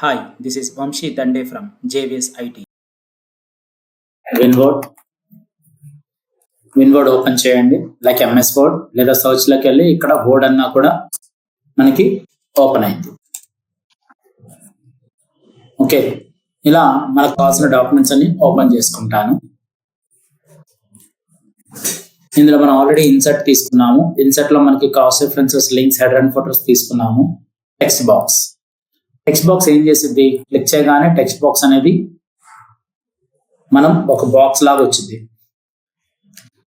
Hi, this is Vamshi Dande from JVS IT. WinWord open చేయండి like MS word లేదా search లోకి వెళ్ళి ఇక్కడ వర్డ్ అన్నా కూడా మనకి ఓపెన్ అయింది. ఓకే, ఇలా మనకు కావాల్సిన డాక్యుమెంట్స్ అన్ని ఓపెన్ చేసుకుంటాను. ఇందులో మనం ఆల్రెడీ ఇన్సర్ట్ తీసుకున్నాము. ఇన్సర్ట్ లో మనకి cross references, links, header and photos తీసుకున్నాము. టెక్స్ట్ బాక్స్ ఏం చేసింది? క్లిక్ చేయగానే టెక్స్ట్ బాక్స్ అనేది మనం ఒక బాక్స్ లాగా వచ్చింది.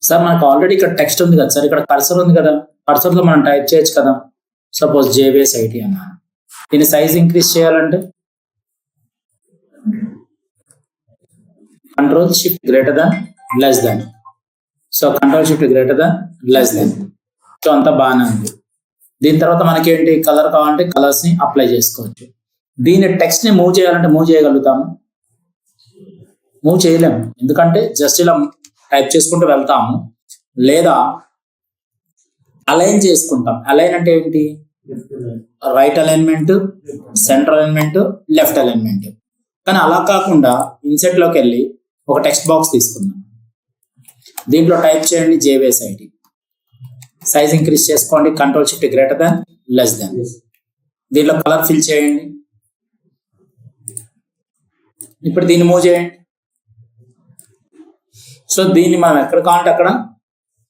సార్ మనకు ఆల్రెడీ ఇక్కడ టెక్స్ట్ ఉంది కదా సార్, ఇక్కడ కర్సర్ ఉంది కదా, కర్సర్లో మనం టైప్ చేయొచ్చు కదా. సపోజ్ JVS IT అన్నాను. దీని సైజ్ ఇంక్రీజ్ చేయాలంటే control shift greater than less than. So control shift greater than less than. So అంతా బాగానే ఉంది. దీని తర్వాత మనకి ఏంటి, కలర్ కావాలంటే కలర్స్ ని అప్లై చేసుకోవచ్చు. దీని టెక్స్ట్ ని మూవ్ చేయాలంటే మూవ్ చేయగలుగుతాము? మూవ్ చేయలేము, ఎందుకంటే జస్ట్ ఇలా టైప్ చేసుకుంటూ వెళ్తాము, లేదా అలైన్ చేసుకుంటాం. అలైన్ అంటే ఏంటి? Right alignment, centre alignment, left alignment. కానీ అలా కాకుండా ఇన్సెట్ లోకి వెళ్ళి ఒక టెక్స్ట్ బాక్స్ తీసుకుందాం. దీంట్లో టైప్ చేయండి JVS IT. సైజ్ ఇంక్రీజ్ చేసుకోండి, control shift greater than less than. దీంట్లో కలర్ ఫిల్ చేయండి. ఇప్పుడు దీన్ని మూవ్ చేయండి. సో దీన్ని మనం ఎక్కడ కావాలంటే అక్కడ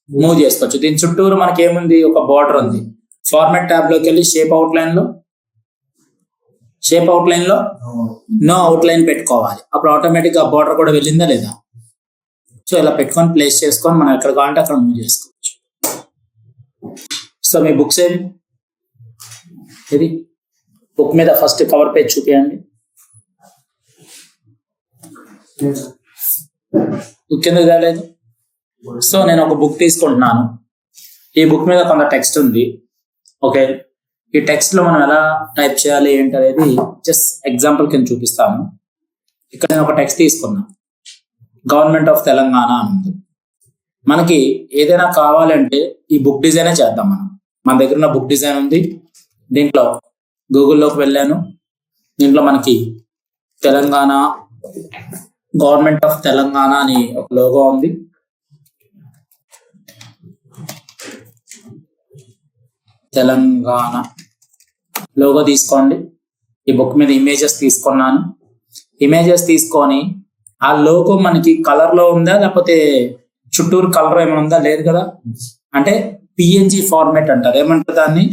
మూవ్ చేసుకోవచ్చు. దీని చుట్టూరు మనకి ఏముంది, ఒక బార్డర్ ఉంది. ఫార్మాట్ ట్యాబ్ లోకి వెళ్ళి షేప్ అవుట్ లైన్ లో నో అవుట్ లైన్ పెట్టుకోవాలి. అప్పుడు ఆటోమేటిక్ గా బార్డర్ కూడా వెళ్ళిందా లేదా. సో ఇలా పెట్టుకొని ప్లేస్ చేసుకొని మనం ఎక్కడ కావాలంటే అక్కడ మూవ్ చేసుకోవచ్చు. సో మీ బుక్స్ ఏవి? ఇది బుక్ మీద ఫస్ట్ కవర్ పేజ్ చూపించండి. కింద రాలేదు. సో నేను ఒక బుక్ తీసుకుంటున్నాను. ఈ బుక్ మీద కొంత టెక్స్ట్ ఉంది. ఓకే, ఈ టెక్స్ట్ లో మనం ఎలా టైప్ చేయాలి ఏంటి అనేది జస్ట్ ఎగ్జాంపుల్ కింద చూపిస్తాను. ఇక్కడ నేను ఒక టెక్స్ట్ తీసుకున్నాను. గవర్నమెంట్ ఆఫ్ తెలంగాణ అని ఉంది. మనకి ఏదైనా కావాలంటే ఈ బుక్ డిజైనే చేద్దాం. మన దగ్గర ఉన్న బుక్ డిజైన్ ఉంది. దీంట్లో గూగుల్లోకి వెళ్ళాను. దీంట్లో మనకి తెలంగాణ, గవర్నమెంట్ ఆఫ్ తెలంగాణ అని ఒక లోగో ఉంది. తెలంగాణ లోగో తీసుకోండి. ఈ బుక్ మీద ఇమేజెస్ తీసుకున్నాను. ఇమేజెస్ తీసుకొని ఆ లోగో మనకి కలర్ లో ఉందా, లేకపోతే చుట్టూరు కలర్ ఏమైనా ఉందా? లేదు కదా. అంటే PNG ఫార్మాట్ అంటారు. ఏమంటారు దాన్ని?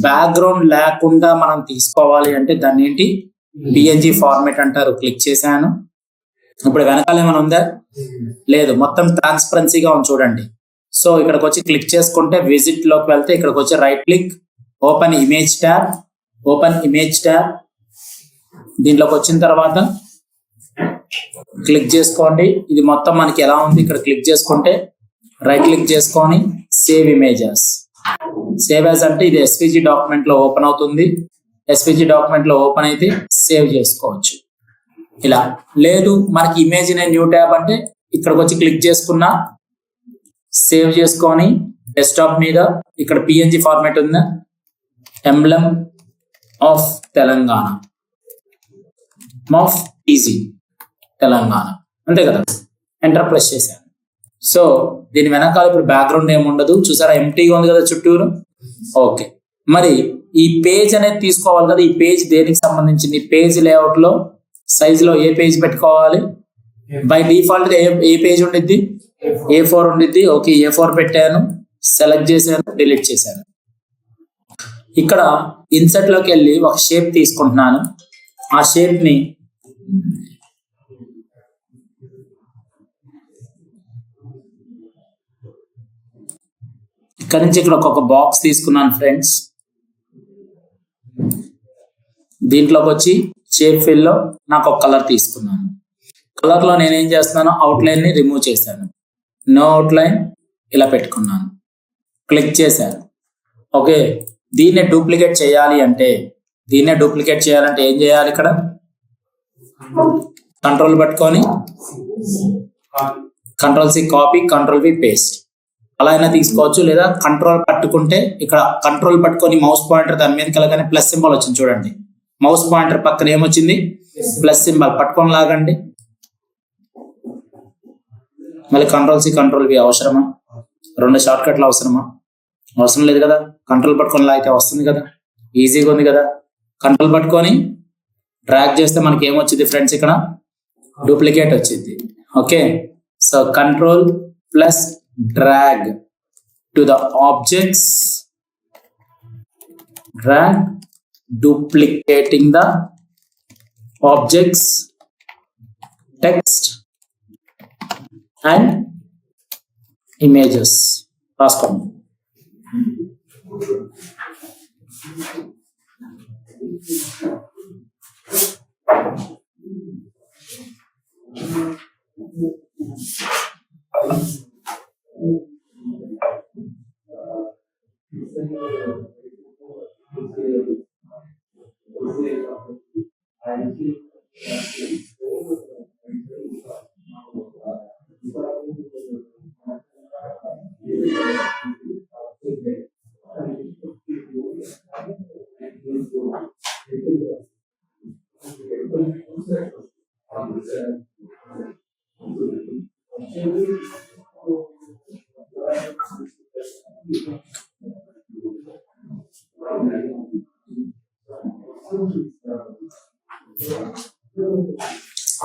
బ్యాక్గ్రౌండ్ లేకుండా మనం తీసుకోవాలి అంటే దాన్ని ఏంటి, PNG ఫార్మాట్ అంటారు. క్లిక్ చేశాను. ఇప్పుడు వెనకాల ఏమైనా ఉందా? లేదు, మొత్తం ట్రాన్స్పరెన్సీగా ఉంది చూడండి. సో ఇక్కడికి వచ్చి క్లిక్ చేసుకుంటే విజిట్ లోకి వెళ్తే ఇక్కడికి వచ్చి right click, open image tab. దీంట్లోకి వచ్చిన తర్వాత క్లిక్ చేసుకోండి. ఇది మొత్తం మనకి ఎలా ఉంది ఇక్కడ క్లిక్ చేసుకుంటే రైట్ క్లిక్ చేసుకొని సేవ్ ఇమేజెస్. సేవ్ యాజ్ అంటే ఇది SVG డాక్యుమెంట్ లో ఓపెన్ అవుతుంది. SVG డాక్యుమెంట్ లో ఓపెన్ అయితే సేవ్ చేసుకోవచ్చు. ఇలా లేదు మనకి ఇమేజ్ న్యూ ట్యాబ్ అంటే ఇక్కడికి వచ్చి క్లిక్ చేసుకున్నా, సేవ్ చేసుకొని డెస్క్టాప్ మీద ఇక్కడ PNG ఫార్మాట్ ఉందా, emblem of Telangana, off easy Telangana, అంతే కదా. ఎంటర్ ప్రెస్ చేశాను. సో దీని వెనకాల ఇప్పుడు బ్యాక్గ్రౌండ్ ఏముండదు, చూసారా, ఎంటీగా ఉంది కదా చుట్టూరు. ఓకే, మరి ఈ పేజ్ అనేది తీసుకోవాలి కదా. ఈ పేజ్ దేనికి సంబంధించింది? పేజ్ లేఅవుట్ లో సైజ్ లో ఏ పేజ్ పెట్టుకోవాలి? బై డిఫాల్ట్ గా ఏ పేజ్ ఉండిద్ది? A4 ఉండిద్ది. ఓకే, A4 పెట్టాను, సెలెక్ట్ చేశాను, డిలీట్ చేశాను. ఇక్కడ ఇన్సర్ట్ లోకి వెళ్ళి ఒక షేప్ తీసుకుంటున్నాను. ఆ షేప్ ని ఇక్కడ నుంచి ఇక్కడ ఒక బాక్స్ తీసుకున్నాను ఫ్రెండ్స్. దీంట్లోకి వచ్చి షేప్ ఫిల్ లో నాకు ఒక కలర్ తీసుకున్నాను. కలర్ లో నేనేం చేస్తున్నాను, అవుట్ లైన్ ని రిమూవ్ చేశాను. నో అవుట్ లైన్ ఇలా పెట్టుకున్నాను. క్లిక్ చేశాను. ఓకే, దీన్నే డూప్లికేట్ చేయాలి అంటే ఏం చేయాలి? ఇక్కడ కంట్రోల్ పట్టుకొని Ctrl+C కాపీ, Ctrl+V పేస్ట్. అలా అయినా తీసుకోవచ్చు, లేదా కంట్రోల్ పట్టుకుంటే ఇక్కడ కంట్రోల్ పట్టుకొని మౌస్ పాయింటర్ దాని మీదకి వెళ్ళగానే ప్లస్ సింబల్ వచ్చింది చూడండి, మౌస్ పాయింటర్ పక్కన ఏమొచ్చింది, ప్లస్ సింబల్ పట్టుకొని లాగండి. మళ్ళీ కంట్రోల్ సి కంట్రోల్ వి అవసరమా? 2 షార్ట్ కట్లు అవసరమా? అవసరం లేదు కదా. కంట్రోల్ పట్టుకొని లాగితే వస్తుంది కదా, ఈజీగా ఉంది కదా. కంట్రోల్ పట్టుకొని డ్రాగ్ చేస్తే మనకి ఏమొచ్చింది ఫ్రెండ్స్, ఇక్కడ డూప్లికేట్ వచ్చింది. Okay, so control plus drag to the objects, drag duplicating the objects, text and images. రాసుకోండి.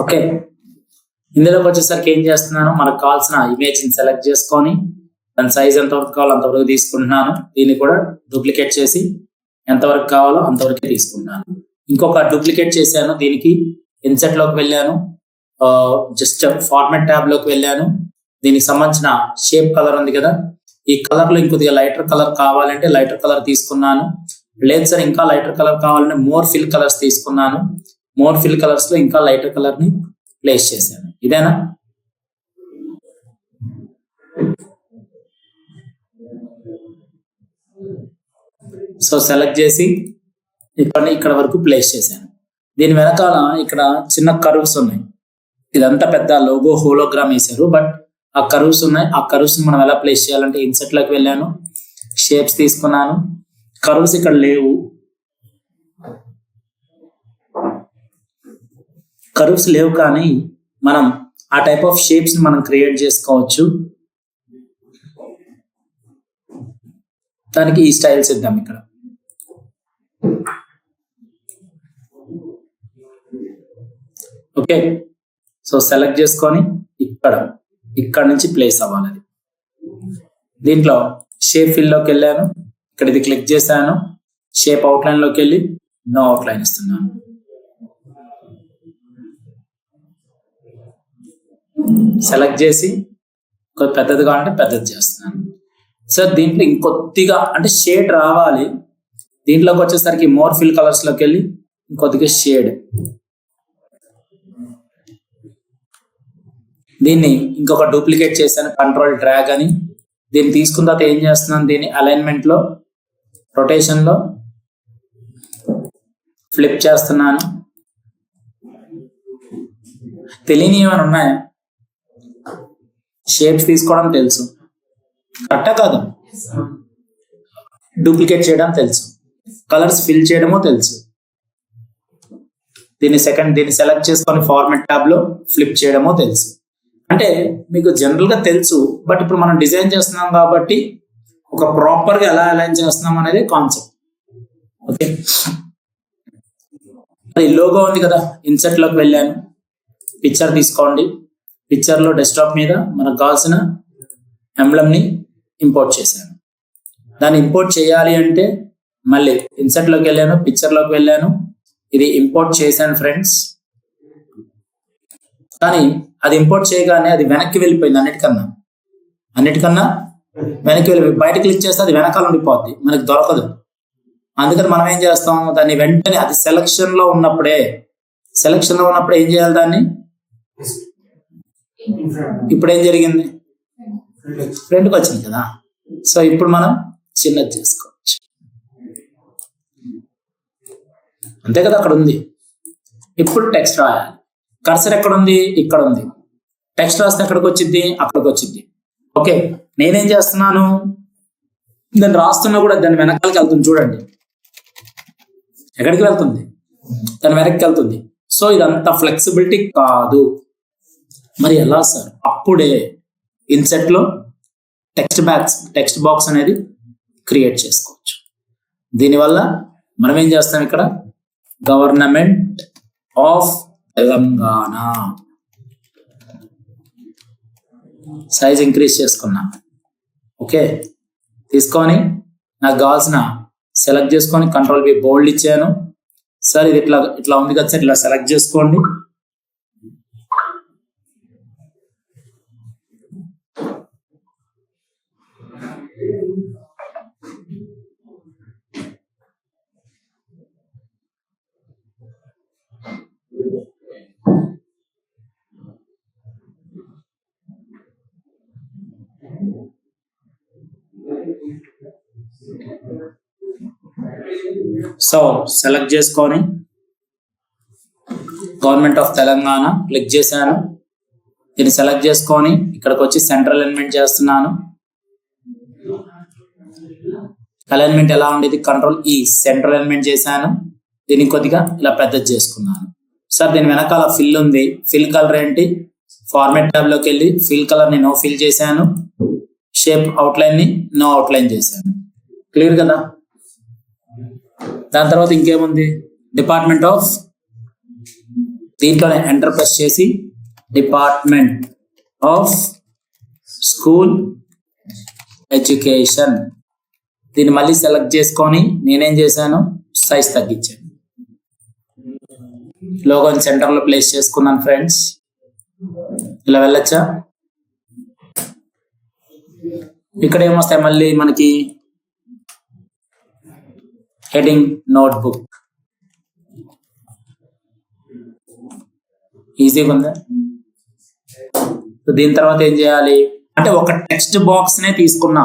ఓకే, ఇందులోకి వచ్చేసరికి ఏం చేస్తున్నాను, మనకు కావాల్సిన ఇమేజ్ ని సెలెక్ట్ చేసుకొని దాని సైజ్ ఎంతవరకు కావాలో అంతవరకు తీసుకుంటున్నాను. దీన్ని కూడా డూప్లికేట్ చేసి ఎంతవరకు కావాలో అంతవరకు తీసుకుంటున్నాను. ఇంకొక డూప్లికేట్ చేశాను, దీనికి ఇన్సెట్ లోకి వెళ్ళాను, జస్ట్ ఫార్మాట్ ట్యాబ్ లోకి వెళ్ళాను. దీనికి సంబంధించిన షేప్ కలర్ ఉంది కదా, ఈ కలర్ లో ఇంకొద్దిగా లైటర్ కలర్ కావాలంటే లైటర్ కలర్ తీసుకున్నాను. లేదు సార్ ఇంకా లైటర్ కలర్ కావాలంటే మోర్ ఫిల్ కలర్స్ తీసుకున్నాను. మోర్ ఫిల్ కలర్స్ లో ఇంకా లైటర్ కలర్ ని ప్లేస్ చేశాను. ఇదేనా? సో సెలెక్ట్ చేసి ఇక్కడ వరకు ప్లేస్ చేశాను. దీని వెనకాల ఇక్కడ చిన్న కర్వ్స్ ఉన్నాయి. ఇదంతా పెద్ద లోగో హోలోగ్రామ్ వేశారు, బట్ ఆ కర్వ్స్ ఉన్నాయి. ఆ కర్వ్స్ మనం ఎలా ప్లేస్ చేయాలంటే ఇన్సెట్ లోకి వెళ్ళాను, షేప్స్ తీసుకున్నాను. కర్వ్స్ ఇక్కడ లేవు, కర్వ్స్ లేవు, కానీ మనం ఆ టైప్ ఆఫ్ షేప్స్ మనం క్రియేట్ చేసుకోవచ్చు. దానికి ఈ స్టైల్స్ ఇద్దాం. ఇక్కడ ఓకే, సో సెలెక్ట్ చేసుకొని ఇక్కడ నుంచి ప్లేస్ అవ్వాలి. దీంట్లో షేప్ ఫిల్ లోకి వెళ్ళాను, ఇక్కడ ఇది క్లిక్ చేశాను, షేప్ అవుట్లైన్ లోకి వెళ్ళి నో అవుట్లైన్ ఇస్తున్నాను. సెలెక్ట్ చేసి పెద్దది కావాలంటే పెద్దది చేస్తున్నాను. సార్ దీంట్లో ఇంకొద్దిగా అంటే షేడ్ రావాలి. దీంట్లోకి వచ్చేసరికి మోర్ ఫిల్ కలర్స్ లోకి వెళ్ళి ఇంకొద్దిగా షేడ్, దీన్ని ఇంకొక డూప్లికేట్ చేశాను, కంట్రోల్ డ్రాగ్ అని. దీన్ని తీసుకున్న తర్వాత ఏం చేస్తున్నాను, దీన్ని అలైన్మెంట్ లో రొటేషన్ లో ఫ్లిప్ చేస్తున్నాను. తెలియని ఏమైనా ఉన్నాయా? షేప్స్ తీసుకోవడం తెలుసు, కరెక్టా కాదు, డూప్లికేట్ చేయడం తెలుసు, కలర్స్ ఫిల్ చేయడమో తెలుసు. దీన్ని సెలెక్ట్ చేసుకొని ఫార్మాట్ ట్యాబ్ లో ఫ్లిప్ చేయడమో తెలుసు. అంటే మీకు జనరల్ గా తెలుసు, బట్ ఇప్పుడు మనం డిజైన్ చేస్తున్నాం కాబట్టి ఒక ప్రాపర్ గా ఎలా అలైన్ చేస్తున్నాం అనేది కాన్సెప్ట్. ఓకే, మరి లోగో ఉంది కదా, ఇన్సెట్ లోకి వెళ్ళాను, పిక్చర్ తీసుకోండి. పిక్చర్ లో డెస్క్టాప్ మీద మనకు కావాల్సిన ఎంబ్లమ్ ని ఇంపోర్ట్ చేశాను. దాన్ని ఇంపోర్ట్ చేయాలి అంటే మళ్ళీ ఇన్సెట్ లోకి వెళ్ళాను, పిక్చర్ లోకి వెళ్ళాను, ఇది ఇంపోర్ట్ చేశాను ఫ్రెండ్స్. కానీ అది ఇంపోర్ట్ చేయగానే అది వెనక్కి వెళ్ళిపోయింది. అన్నిటికన్నా వెనక్కి వెళ్ళిపోయి బయట క్లిక్ చేస్తే అది వెనకాల ఉండిపోద్ది, మనకి దొరకదు. అందుకని మనం ఏం చేస్తాం, దాన్ని వెంటనే అది సెలక్షన్ లో ఉన్నప్పుడే ఏం చేయాలి, దాన్ని ఇప్పుడు ఏం జరిగింది, ఫ్రంట్కి వచ్చింది కదా. సో ఇప్పుడు మనం చిన్నది చేసుకోవచ్చు, అంతే కదా. అక్కడ ఉంది, ఇప్పుడు టెక్స్ట్ రాయాలి. కర్సర్ ఎక్కడ ఉంది, ఇక్కడ ఉంది. టెక్స్ట్ రాస్తే ఎక్కడికి వచ్చింది, అక్కడికి వచ్చింది. ఓకే, నేనేం చేస్తున్నాను, దాన్ని రాస్తున్నా కూడా దాన్ని వెనకాలకి వెళ్తుంది. చూడండి ఎక్కడికి వెళ్తుంది, దాని వెనక్కి వెళ్తుంది. సో ఇదంతా ఫ్లెక్సిబిలిటీ కాదు. మరి ఎలా సార్? అప్పుడే ఇన్సెట్ లో టెక్స్ట్ బాక్స్ అనేది క్రియేట్ చేసుకోవచ్చు. దీనివల్ల మనం ఏం చేస్తాం, ఇక్కడ government of Telangana size increase చేసుకున్నా. ఓకే, తీసుకొని నాకు కావాల్సిన సెలెక్ట్ చేసుకొని కంట్రోల్ వి బోల్డ్ ఇచ్చాను. సార్ ఇది ఇట్లా ఉంది కదా సార్, ఇట్లా సెలెక్ట్ చేసుకోండి. సో సెలెక్ట్ చేసుకొని గవర్నమెంట్ ఆఫ్ తెలంగాణ క్లిక్ చేశాను. దీన్ని సెలెక్ట్ చేసుకొని ఇక్కడికి వచ్చి సెంట్రల్ అలైన్మెంట్ చేస్తున్నాను. అలైన్మెంట్ ఎలా ఉండేది, కంట్రోల్ ఈ సెంట్రల్ అలైన్మెంట్ చేశాను. దీన్ని కొద్దిగా ఇలా పెద్దది చేసుకున్నాను. సార్ దీని వెనకాల ఫిల్ ఉంది. ఫిల్ కలర్ ఏంటి, ఫార్మాట్ ట్యాబ్ లోకి వెళ్ళి ఫిల్ కలర్ ని నో ఫిల్ చేశాను. షేప్ అవుట్లైన్ ని నో అవుట్లైన్ చేశాను. క్లియర్ కదా? దాని తర్వాత ఇంకేముంది, డిపార్ట్మెంట్ ఆఫ్, దీంట్లోనే ఎంటర్ ప్రెస్ చేసి డిపార్ట్మెంట్ ఆఫ్ స్కూల్ ఎడ్యుకేషన్, దీన్ని మళ్ళీ సెలెక్ట్ చేసుకొని నేనేం చేశాను, సైజ్ తగ్గించాను. లోగోని సెంటర్ లో ప్లేస్ చేసుకున్నాను ఫ్రెండ్స్. ఇలా వెళ్ళొచ్చా? ఇక్కడ ఏమొస్తాయి మళ్ళీ మనకి, హెడింగ్ నోట్బుక్, ఈజీగా ఉందా? దీని తర్వాత ఏం చేయాలి అంటే, ఒక టెక్స్ట్ బాక్స్ నే తీసుకున్నా,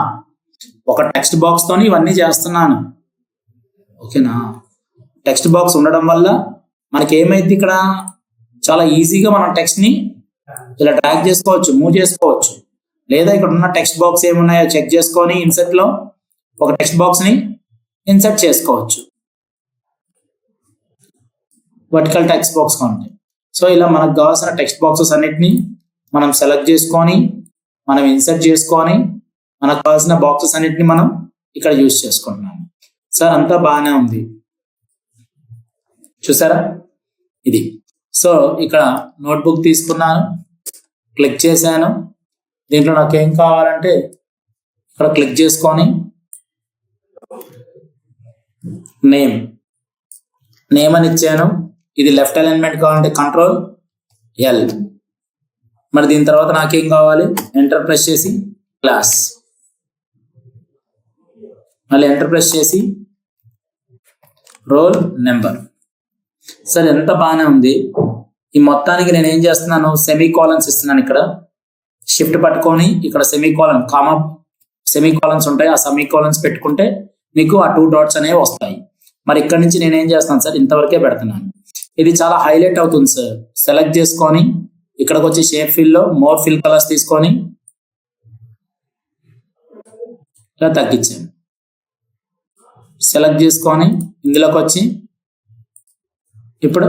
ఒక టెక్స్ట్ బాక్స్ తోని ఇవన్నీ చేస్తున్నాను. ఓకేనా? టెక్స్ట్ బాక్స్ ఉండడం వల్ల మనకి ఏమైంది, ఇక్కడ చాలా ఈజీగా మనం టెక్స్ట్ ని ఇలా డ్రాగ్ చేసుకోవచ్చు, మూవ్ చేసుకోవచ్చు. లేదా ఇక్కడ ఉన్న టెక్స్ట్ బాక్స్ ఏమున్నాయో చెక్ చేసుకొని ఇన్సర్ట్ లో ఒక టెక్స్ట్ బాక్స్ ని ఇన్సర్ట్ చేసుకోవచ్చు, వర్టికల్ టెక్స్ట్ బాక్స్ కావాలి. సో ఇలా మనకు కావాల్సిన టెక్స్ట్ బాక్సెస్ అన్నిటిని మనం సెలెక్ట్ చేసుకొని మనం ఇన్సర్ట్ చేసుకొని మనకు కావాల్సిన బాక్సెస్ అన్నిటిని మనం ఇక్కడ యూజ్ చేసుకుంటున్నాం. సార్ అంతా బాగానే ఉంది, చూసారా ఇది. సో ఇక్కడ నోట్బుక్ తీసుకున్నాను, క్లిక్ చేశాను. దీంట్లో నాకు ఏం కావాలంటే ఇక్కడ క్లిక్ చేసుకొని నేమ్ అని ఇచ్చాను. ఇది లెఫ్ట్ అలైన్మెంట్ కావాలంటే కంట్రోల్ ఎల్. మరి దీని తర్వాత నాకేం కావాలి, ఎంటర్ ప్రెస్ చేసి క్లాస్, మళ్ళీ ఎంటర్ ప్రెస్ చేసి రోల్ నెంబర్. సరే ఎంత బాగానే ఉంది. ఈ మొత్తానికి నేను ఏం చేస్తున్నాను, సెమీ కాలన్స్ ఇస్తున్నాను. ఇక్కడ షిఫ్ట్ పట్టుకొని ఇక్కడ semi colon, comma semi colons ఉంటాయి, ఆ సెమీ కాలన్స్ పెట్టుకుంటే మీకు ఆ 2 డాట్స్ అనేవి వస్తాయి. మరి ఇక్కడ నుంచి నేను ఏం చేస్తాను సార్, ఇంతవరకే పెడుతున్నాను. ఇది చాలా హైలైట్ అవుతుంది సార్. సెలెక్ట్ చేసుకొని ఇక్కడికి వచ్చి షేప్ ఫిల్ లో మోర్ ఫిల్ కలర్స్ తీసుకొని ఇలా తగ్గించాను. సెలెక్ట్ చేసుకొని ఇందులోకి వచ్చి ఇప్పుడు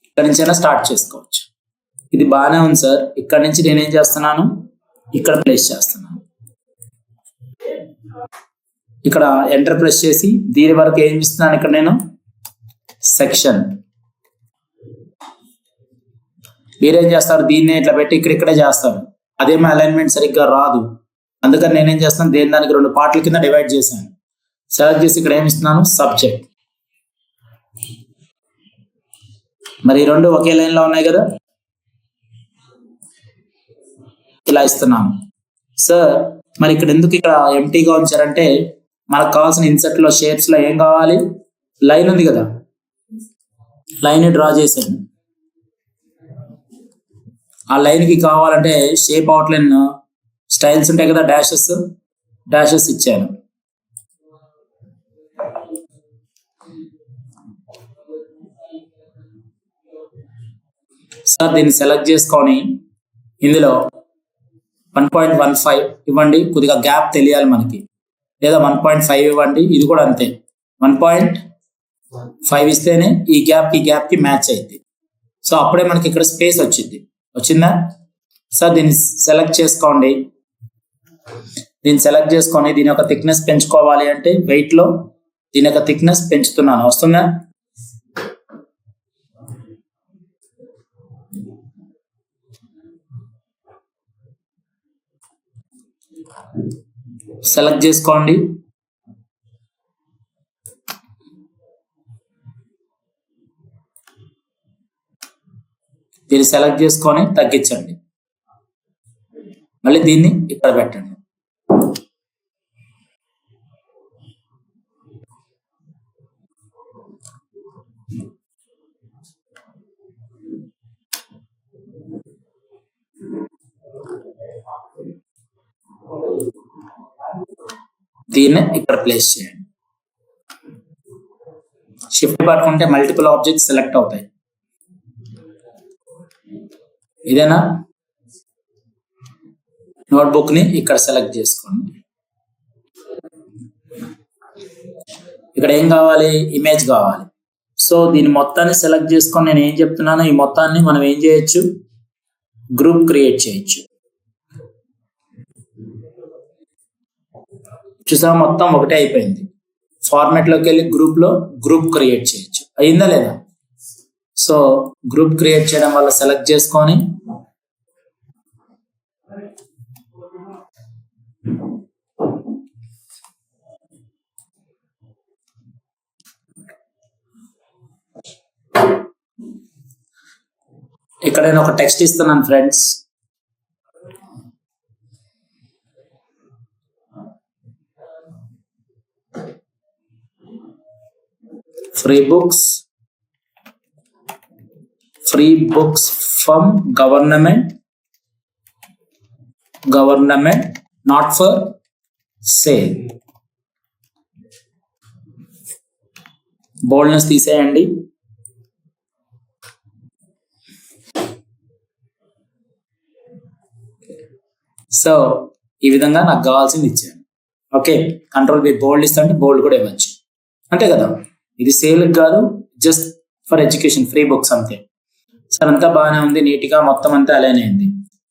ఇక్కడ నుంచి అయినా స్టార్ట్ చేసుకోవచ్చు. ఇది బాగానే ఉంది సార్. ఇక్కడ నుంచి నేనేం చేస్తున్నాను, ఇక్కడ ప్లేస్ చేస్తున్నాను. ఇక్కడ ఎంటర్ ప్రెస్ చేసి దీని వరకు ఏం ఇస్తున్నాను, ఇక్కడ నేను సెక్షన్. మీరేం చేస్తారు, దీన్నే ఇట్లా పెట్టి ఇక్కడే చేస్తారు. అదేమో అలైన్మెంట్ సరిగ్గా రాదు. అందుకని నేనేం చేస్తాను, దానికి 2 పార్ట్ల కింద డివైడ్ చేశాను. సెలెక్ట్ చేసి ఇక్కడ ఏమి ఇస్తున్నాను, సబ్జెక్ట్. మరి 2 ఒకే లైన్ లో ఉన్నాయి కదా, ఇలా ఇస్తున్నాను. సార్ మరి ఇక్కడ ఎందుకు ఇక్కడ ఎంటీగా ఉంచారంటే, మనకు కావాల్సిన ఇన్సర్ట్ లో షేప్స్ లో ఏం కావాలి, లైన్ ఉంది కదా, లైన్ డ్రా చేశాను. ఆ లైన్ కి కావాలంటే షేప్ అవుట్లైన్ స్టైల్స్ ఉంటాయి కదా, డాషెస్ ఇచ్చాను. సార్ దీన్ని సెలెక్ట్ చేసుకొని ఇందులో 1.15 ఇవ్వండి, కొద్దిగా గ్యాప్ తెలియాలి మనకి. లేదా 1.5 ఇవ్వండి, ఇది కూడా అంతే. 1.5 5 ఇస్తేనే ఈ గ్యాప్ కి మ్యాచ్ అయింది. సో అప్పుడే మనకి ఇక్కడ స్పేస్ వచ్చిందా? సో దీన్ని సెలెక్ట్ చేసుకోండి. దీని యొక్క థిక్నెస్ పెంచుకోవాలి అంటే వెయిట్ లో దీని యొక్క థిక్నెస్ పెంచుతున్నాను. వస్తుందా? సెలెక్ట్ చేసుకోండి. దీన్ని సెలెక్ట్ చేసుకొని తగ్గించండి. మళ్ళీ దీన్ని ఇక్కడ పెట్టండి. దీన్ని ఇక్కడ ప్లేస్ చేయండి. షిఫ్ట్ పట్టుకుంటే మల్టిపుల్ ఆబ్జెక్ట్స్ సెలెక్ట్ అవుతాయి. ఇదేనా? నోట్బుక్ ని ఇక్కడ సెలెక్ట్ చేసుకోండి. ఇక్కడ ఏం కావాలి? ఇమేజ్ కావాలి. సో దీని మొత్తాన్ని సెలెక్ట్ చేసుకొని నేను ఏం చెప్తున్నాను, ఈ మొత్తాన్ని మనం ఏం చేయొచ్చు? గ్రూప్ క్రియేట్ చేయొచ్చు. చూసా, మొత్తం ఒకటే అయిపోయింది. ఫార్మాట్ లోకి వెళ్ళి గ్రూప్ క్రియేట్ చేయొచ్చు. అయిందా లేదా? సో గ్రూప్ క్రియేట్ చేయడం వల్ల సెలెక్ట్ చేసుకొని ఇక్కడ నేను ఒక టెక్స్ట్ ఇస్తున్నాను friends. Free books from government not for sale. Boldness తీసేయండి. సో ఈ విధంగా నాకు కావాల్సింది ఇచ్చాను. ఓకే, కంట్రోల్ బి బోల్డ్ ఇస్తాంటే బోల్డ్ కూడా ఇవ్వచ్చు, అంతే కదా. ఇది సేల్ కాదు, just for education, free books అంతే. సార్ అంతా బాగానే ఉంది, నీట్గా మొత్తం అంతా అలానే ఉంది.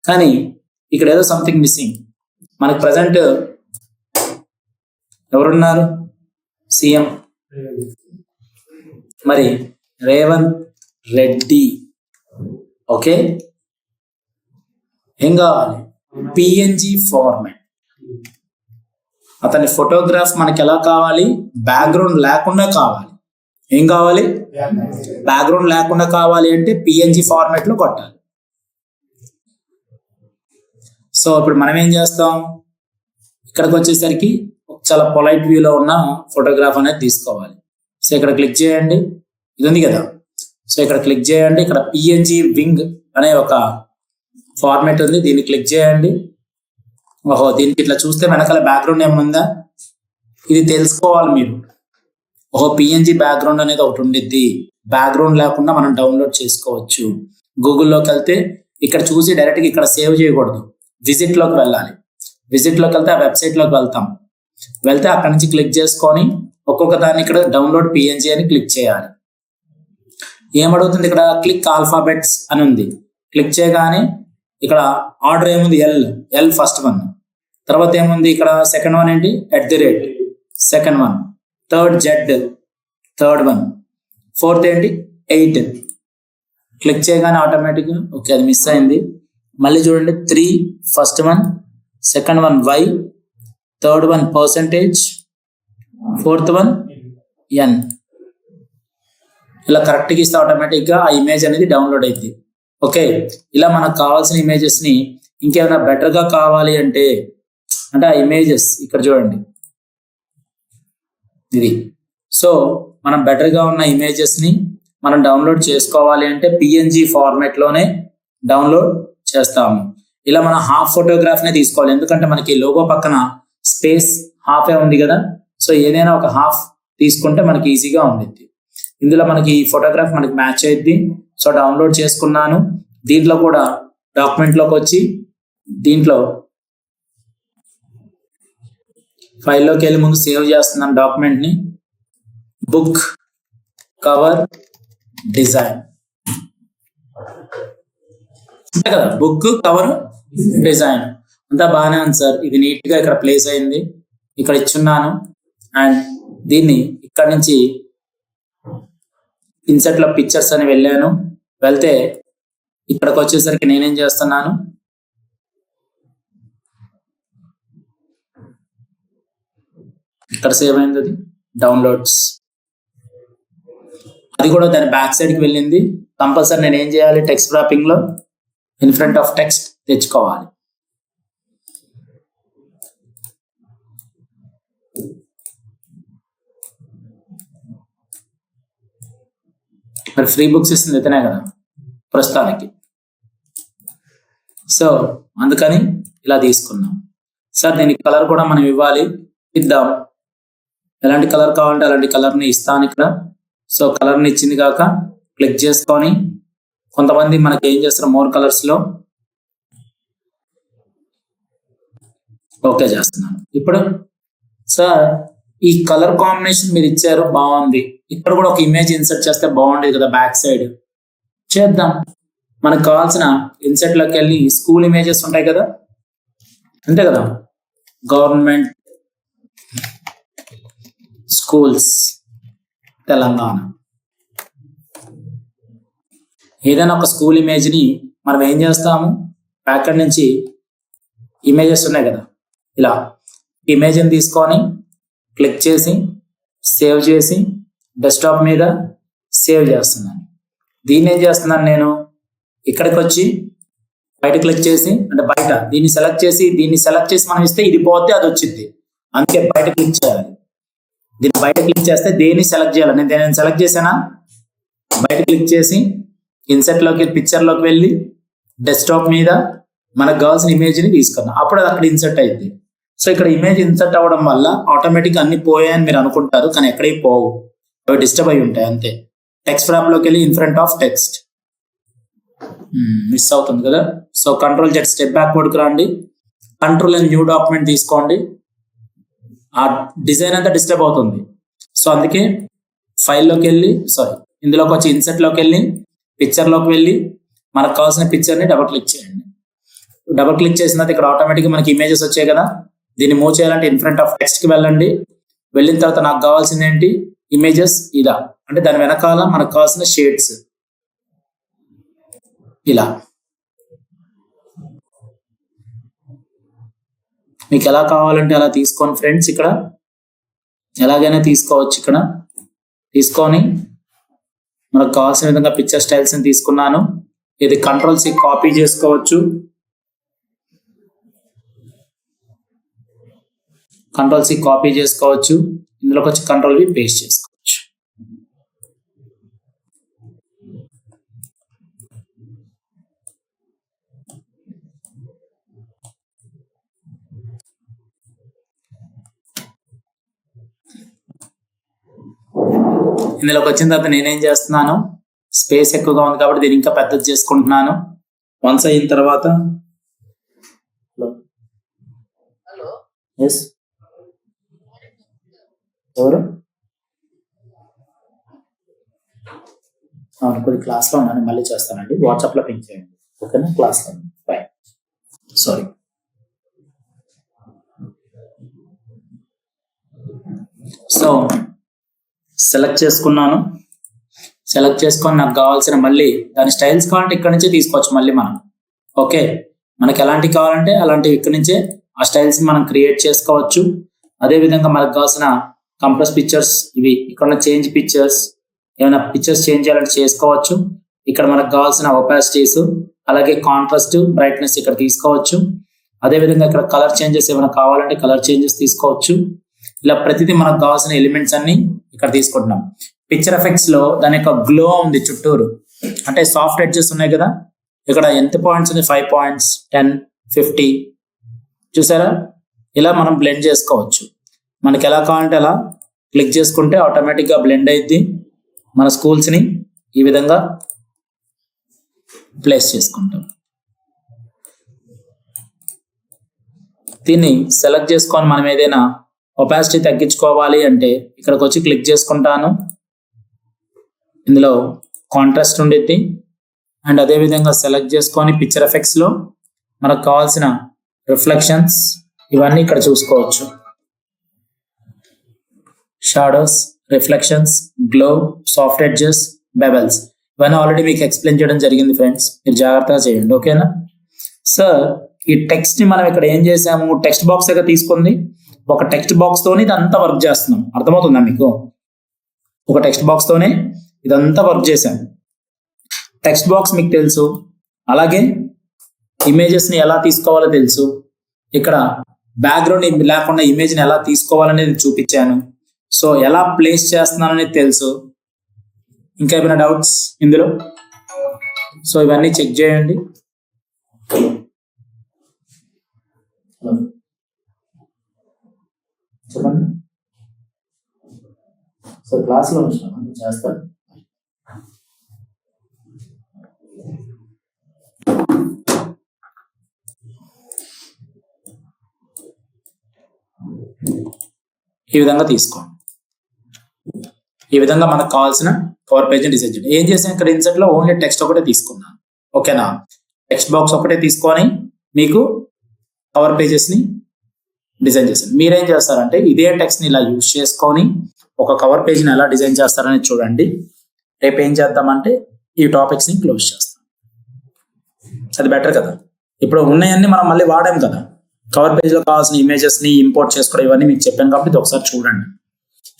కానీ ఇక్కడ ఏదో సంథింగ్ మిస్సింగ్. మనకు ప్రజెంట్ ఎవరున్నారు? సీఎం. మరి రేవంత్ రెడ్డి. ఓకే, ఏం కావాలి? PNG format. అతని ఫోటోగ్రాఫ్ మనకి ఎలా కావాలి? బ్యాక్గ్రౌండ్ లేకుండా కావాలి. ఏం కావాలి? బ్యాక్గ్రౌండ్ లేకుండా కావాలి అంటే పిఎన్జి ఫార్మాట్ లో కొట్టాలి. సో ఇప్పుడు మనం ఏం చేస్తాం? ఇక్కడికి వచ్చేసరికి చాలా పొలైట్ వ్యూలో ఉన్న ఫోటోగ్రాఫ్ అనేది తీసుకోవాలి. సో ఇక్కడ క్లిక్ చేయండి. ఇది ఉంది కదా, సో ఇక్కడ క్లిక్ చేయండి. ఇక్కడ పిఎన్జి వింగ్ అనే ఒక ఫార్మాట్ ఉంది, దీన్ని క్లిక్ చేయండి. ఓహో, దీనికి ఇట్లా చూస్తే వెనకాల బ్యాక్గ్రౌండ్ ఏమైనా ఉందా? ఇది తెలుసుకోవాలి మీరు. ఓహో, పిఎన్జి బ్యాక్గ్రౌండ్ అనేది ఒకటి ఉండిద్ది. బ్యాక్గ్రౌండ్ లేకుండా మనం డౌన్లోడ్ చేసుకోవచ్చు. గూగుల్లోకి వెళ్తే ఇక్కడ చూసి డైరెక్ట్గా ఇక్కడ సేవ్ చేయకూడదు, విజిట్లోకి వెళ్ళాలి. విజిట్లోకి వెళ్తే ఆ వెబ్సైట్లోకి వెళ్తే అక్కడ నుంచి క్లిక్ చేసుకొని ఒక్కొక్క దాన్ని ఇక్కడ డౌన్లోడ్ పిఎన్జి అని క్లిక్ చేయాలి. ఏమడుగుతుంది? ఇక్కడ క్లిక్ ఆల్ఫాబెట్స్ అని ఉంది. క్లిక్ చేయగానే ఇక్కడ ఆర్డర్ ఏముంది? L first one. తర్వాత ఏముంది? ఇక్కడ సెకండ్ వన్ ఏంటి? @ Second one. Third Z, third one. Fourth ఏంటి? 8. క్లిక్ చేయగానే ఆటోమేటిక్గా ఓకే, అది మిస్ అయింది. మళ్ళీ చూడండి, 3 first one, second one Y, third one %, fourth one N. ఇలా కరెక్ట్గా ఇస్తే ఆటోమేటిక్గా ఆ ఇమేజ్ అనేది డౌన్లోడ్ అయింది. ఓకే, ఇలా మనకు కావాల్సిన ఇమేజెస్ ని ఇంకేమైనా బెటర్గా కావాలి అంటే ఆ ఇమేజెస్ ఇక్కడ చూడండి, ఇది. సో మనం బెటర్గా ఉన్న ఇమేజెస్ ని మనం డౌన్లోడ్ చేసుకోవాలి అంటే పిఎన్జి ఫార్మాట్ లోనే డౌన్లోడ్ చేస్తాము. ఇలా మనం హాఫ్ ఫోటోగ్రాఫ్ నే తీసుకోవాలి, ఎందుకంటే మనకి లోగో పక్కన స్పేస్ హాఫే ఉంది కదా. సో ఏదైనా ఒక హాఫ్ తీసుకుంటే మనకి ఈజీగా ఉండిద్ది. ఇందులో మనకి ఈ ఫోటోగ్రాఫ్ మనకి మ్యాచ్ అయ్యిద్ది. సో డౌన్లోడ్ చేసుకున్నాను. దీంట్లో కూడా డాక్యుమెంట్లోకి వచ్చి దీంట్లో ఫైల్లోకి వెళ్ళి ముందు సేవ్ చేస్తున్నాను డాక్యుమెంట్ని. బుక్ కవర్ డిజైన్ అంతే కదా, బుక్ కవర్ డిజైన్ అంతా బాగానే ఉంది సార్. ఇది నీట్ గా ఇక్కడ ప్లేస్ అయింది, ఇక్కడ ఇచ్చున్నాను. అండ్ దీన్ని ఇక్కడ నుంచి ఇన్సెట్ లో పిక్చర్స్ అని వెళ్ళాను. వెళ్తే ఇక్కడికి వచ్చేసరికి నేనేం చేస్తున్నాను, ఇక్కడ సేవ్ అయింది, అది డౌన్లోడ్స్, అది కూడా దాని బ్యాక్ సైడ్ కి వెళ్ళింది. కంపల్సరీ నేను ఏం చేయాలి, టెక్స్ట్ ర్యాపింగ్ లో ఇన్ ఫ్రంట్ ఆఫ్ టెక్స్ట్ తెచ్చుకోవాలి. మరి ఫ్రీ బుక్స్ ఇస్తుంది ఇతనే కదా ప్రస్తుతానికి. సో అందుకని ఇలా తీసుకున్నాం. సార్ దీనికి కలర్ కూడా మనం ఇవ్వాలి, ఇద్దాం. ఎలాంటి కలర్ కావాలంటే అలాంటి కలర్ని ఇస్తాను ఇక్కడ. సో కలర్ని ఇచ్చింది కాక క్లిక్ చేసుకొని, కొంతమంది మనకి ఏం చేస్తారు మోర్ కలర్స్ లో ఓకే చేస్తున్నాను. ఇప్పుడు సార్ ఈ కలర్ కాంబినేషన్ మీరు ఇచ్చారు, బాగుంది. ఇక్కడ కూడా ఒక ఇమేజ్ ఇన్సర్ట్ చేస్తే బాగుండేది కదా, బ్యాక్ సైడ్ చేద్దాం. మనకు కావాల్సిన ఇన్సర్ట్ లోకి వెళ్ళి స్కూల్ ఇమేజెస్ ఉంటాయి కదా, అంతే కదా, గవర్నమెంట్ స్కూల్స్ తెలంగాణ, ఏదైనా ఒక స్కూల్ ఇమేజ్ ని మనం ఏం చేస్తాము, ప్యాకెట్ నుంచి ఇమేజెస్ ఉన్నాయి కదా, ఇలా ఇమేజ్ని తీసుకొని క్లిక్ చేసి సేవ్ చేసి డెస్క్టాప్ మీద సేవ్ చేస్తున్నాను. దీన్ని ఏం చేస్తున్నాను నేను, ఇక్కడికి వచ్చి బయట క్లిక్ చేసి, అంటే బయట దీన్ని సెలెక్ట్ చేసి మనం ఇస్తే ఇది పోతే అది వచ్చింది, అందుకే బయట క్లిక్ చేయాలి. దీన్ని బయట క్లిక్ చేస్తే దేన్ని సెలెక్ట్ చేయాలి, నేను సెలెక్ట్ చేసానా, బయట క్లిక్ చేసి ఇన్సెట్ లోకి పిక్చర్ లోకి వెళ్ళి డెస్క్టాప్ మీద మనకు కావాల్సిన ఇమేజ్ ని తీసుకున్నాం, అప్పుడు అది అక్కడ ఇన్సర్ట్ అయింది. సో ఇక్కడ ఇమేజ్ ఇన్సర్ట్ అవ్వడం వల్ల ఆటోమేటిక్ అన్ని పోయాయని మీరు అనుకుంటారు, కానీ ఎక్కడికి పోవు, అవి డిస్టర్బ్ అయి ఉంటాయి అంతే. టెక్స్ట్ ఫ్రాప్ లోకి వెళ్ళి in front of text miss అవుతుంది కదా. So control Z step backward కి రండి, కంట్రోల్ అండ్ న్యూ డాక్యుమెంట్ తీసుకోండి. ఆ డిజైన్ అంతా డిస్టర్బ్ అవుతుంది. సో అందుకే ఫైల్లోకి వెళ్ళి ఇందులోకి వచ్చి ఇన్సెట్ లోకి వెళ్ళి పిక్చర్ లోకి వెళ్ళి మనకు కావాల్సిన పిక్చర్ ని డబుల్ క్లిక్ చేయండి. డబుల్ క్లిక్ చేసిన తర్వాత ఇక్కడ ఆటోమేటిక్ మనకి ఇమేజెస్ వచ్చాయి కదా, దీన్ని మూవ్ చేయాలంటే ఇన్ ఫ్రంట్ ఆఫ్ టెక్స్ట్ కి వెళ్ళండి. వెళ్ళిన తర్వాత నాకు కావాల్సింది ఏంటి, ఇమేజెస్ ఇదా, అంటే దాని వెనకాల మనకు కావాల్సిన షేడ్స్ ఇలా. మీకు ఎలా కావాలంటే అలా తీసుకోండి ఫ్రెండ్స్, ఇక్కడ ఎలాగైనా తీసుకోవచ్చు. ఇక్కడ తీసుకొని మనకు కావాల్సిన విధంగా పిక్చర్ స్టైల్స్ ని తీసుకున్నాను. ఇది కంట్రోల్ సి కాపీ చేసుకోవచ్చు, కంట్రోల్ సి కాపీ చేసుకోవచ్చు, ఇందులోకి వచ్చి కంట్రోల్ వి పేస్ట్ చేసుకోవచ్చు. ఇందులోకి వచ్చిన తర్వాత నేనేం చేస్తున్నాను, స్పేస్ ఎక్కువగా ఉంది కాబట్టి దీన్ని ఇంకా పెద్దది చేసుకుంటున్నాను. వన్స్ అయిన తర్వాత ఎవరు కొద్ది క్లాస్లో ఉన్నాను, మళ్ళీ చేస్తానండి, వాట్సాప్లో పింక్ చేయండి, ఓకేనా, క్లాస్లో. Boy, sorry. సో సెలెక్ట్ చేసుకున్నాను, సెలెక్ట్ చేసుకొని నాకు కావాల్సిన మళ్ళీ దాని స్టైల్స్ కావాలంటే ఇక్కడ నుంచే తీసుకోవచ్చు మళ్ళీ మనం. ఓకే, మనకి ఎలాంటివి కావాలంటే అలాంటివి ఇక్కడ నుంచే ఆ స్టైల్స్ మనం క్రియేట్ చేసుకోవచ్చు. అదేవిధంగా మనకు కావాల్సిన కంప్రెస్ పిక్చర్స్ ఇవి, ఇక్కడ చేంజ్ పిక్చర్స్, ఏమైనా పిక్చర్స్ చేంజ్ చేయాలంటే చేసుకోవచ్చు. ఇక్కడ మనకు కావాల్సిన ఒపాసిటీస్, అలాగే కాంట్రాస్ట్, బ్రైట్నెస్ ఇక్కడ తీసుకోవచ్చు. అదేవిధంగా ఇక్కడ కలర్ చేంజెస్ ఏమైనా కావాలంటే కలర్ చేంజెస్ తీసుకోవచ్చు. ఇలా ప్రతిదీ మనకు కావాల్సిన ఎలిమెంట్స్ అన్ని ఇక్కడ తీసుకుంటున్నాం. పిక్చర్ ఎఫెక్ట్స్ లో దాని యొక్క గ్లో ఉంది చుట్టూరు, అంటే సాఫ్ట్ ఎడ్జెస్ ఉన్నాయి కదా, ఇక్కడ ఎంత పాయింట్స్ ఉంది, 5 పాయింట్స్, 10, 50 చూసారా. ఇలా మనం బ్లెండ్ చేసుకోవచ్చు. మనకి ఎలా కావాలంటే అలా క్లిక్ చేసుకుంటే ఆటోమేటిక్ గా బ్లెండ్ అయ్యిద్ది. మన స్కూల్స్ ని ఈ విధంగా ప్లేస్ చేసుకుంటాం. దీన్ని సెలెక్ట్ చేసుకొని మనం ఏదైనా ఒపాసిటీ తగ్గించుకోవాలి అంటే ఇక్కడికి వచ్చి క్లిక్ చేసుకుంటాను. ఇందులో కాంట్రాస్ట్ ఉండిద్ది. అండ్ అదేవిధంగా సెలెక్ట్ చేసుకొని పిక్చర్ ఎఫెక్ట్స్లో మనకు కావాల్సిన రిఫ్లెక్షన్స్ ఇవన్నీ ఇక్కడ చూసుకోవచ్చు. Shadows, reflections, glow, soft edges, bevels ఇవన్నీ ఆల్రెడీ మీకు ఎక్స్ప్లెయిన్ చేయడం జరిగింది ఫ్రెండ్స్. మీరు జాగ్రత్తగా చేయండి, ఓకేనా. సార్ ఈ టెక్స్ట్ ని మనం ఇక్కడ ఏం చేసాము, టెక్స్ట్ బాక్స్ దగ్గర తీసుకుంది. ఒక టెక్స్ట్ బాక్స్ తోనే ఇదంతా వర్క్ చేస్తున్నాం. అర్థమవుతుందా మీకు? ఒక టెక్స్ట్ బాక్స్ తోనే ఇదంతా వర్క్ చేశాం. టెక్స్ట్ బాక్స్ మీకు తెలుసు, అలాగే ఇమేజెస్ ని ఎలా తీసుకోవాలో తెలుసు. ఇక్కడ బ్యాక్గ్రౌండ్ లేకుండా ఇమేజ్ ని ఎలా తీసుకోవాలనేది చూపించాను. సో ఎలా ప్లేస్ చేస్తున్నాననేది తెలుసు. ఇంకా ఏమైనా డౌట్స్ ఇందులో? సో ఇవన్నీ చెక్ చేయండి. చెప్పండి. సో క్లాస్లో చేస్తాను. ఈ విధంగా తీసుకోండి. ఈ విధంగా మనకు కావాల్సిన కవర్ పేజ్ డిజైన్ చేయండి. ఏం చేసాను ఇక్కడ ఇన్సెట్ లో ఓన్లీ టెక్స్ట్ ఒకటే తీసుకున్నాను, ఓకేనా. టెక్స్ట్ బాక్స్ ఒకటే తీసుకొని మీకు కవర్ పేజెస్ ని డిజైన్ చేశాను. మీరేం చేస్తారంటే ఇదే టెక్స్ట్ ని ఇలా యూజ్ చేసుకొని ఒక కవర్ పేజ్ ని ఎలా డిజైన్ చేస్తారని చూడండి. రేపు ఏం చేద్దామంటే ఈ టాపిక్స్ ని క్లోజ్ చేస్తాం. అది బెటర్ కదా. ఇప్పుడు ఉన్నాయన్నీ మనం మళ్ళీ వాడాం కదా. కవర్ పేజ్ లో కావాల్సిన ఇమేజెస్ ని ఇంపోర్ట్ చేసుకోవడం ఇవన్నీ మీకు చెప్పాను కాబట్టి ఇది ఒకసారి చూడండి.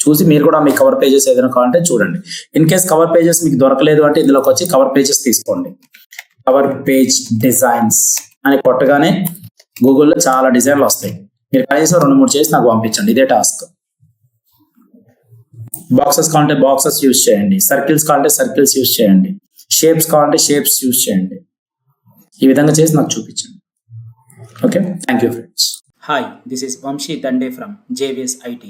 చూసి మీరు కూడా మీ కవర్ పేజెస్ ఏదైనా కావాలంటే చూడండి. ఇన్ కేస్ కవర్ పేజెస్ మీకు దొరకలేదు అంటే ఇందులోకి వచ్చి కవర్ పేజెస్ తీసుకోండి. కవర్ పేజ్ డిజైన్స్ అని కొట్టగానే గూగుల్లో చాలా డిజైన్లు వస్తాయి. మీరు కనీసం 2-3 చేసి నాకు పంపించండి. ఇదే టాస్క్. బాక్సెస్ కావాలంటే బాక్సెస్ యూజ్ చేయండి. సర్కిల్స్ కావాలంటే సర్కిల్స్ యూజ్ చేయండి. షేప్స్ కావాలంటే షేప్స్ యూజ్ చేయండి. ఈ విధంగా చేసి నాకు చూపించండి. Okay, thank you friends. Hi, this is Vamshi Dande from JVS IT.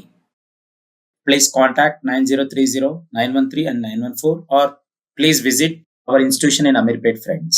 Please contact 9030 913 and 914 or please visit our institution in Amirpet, friends.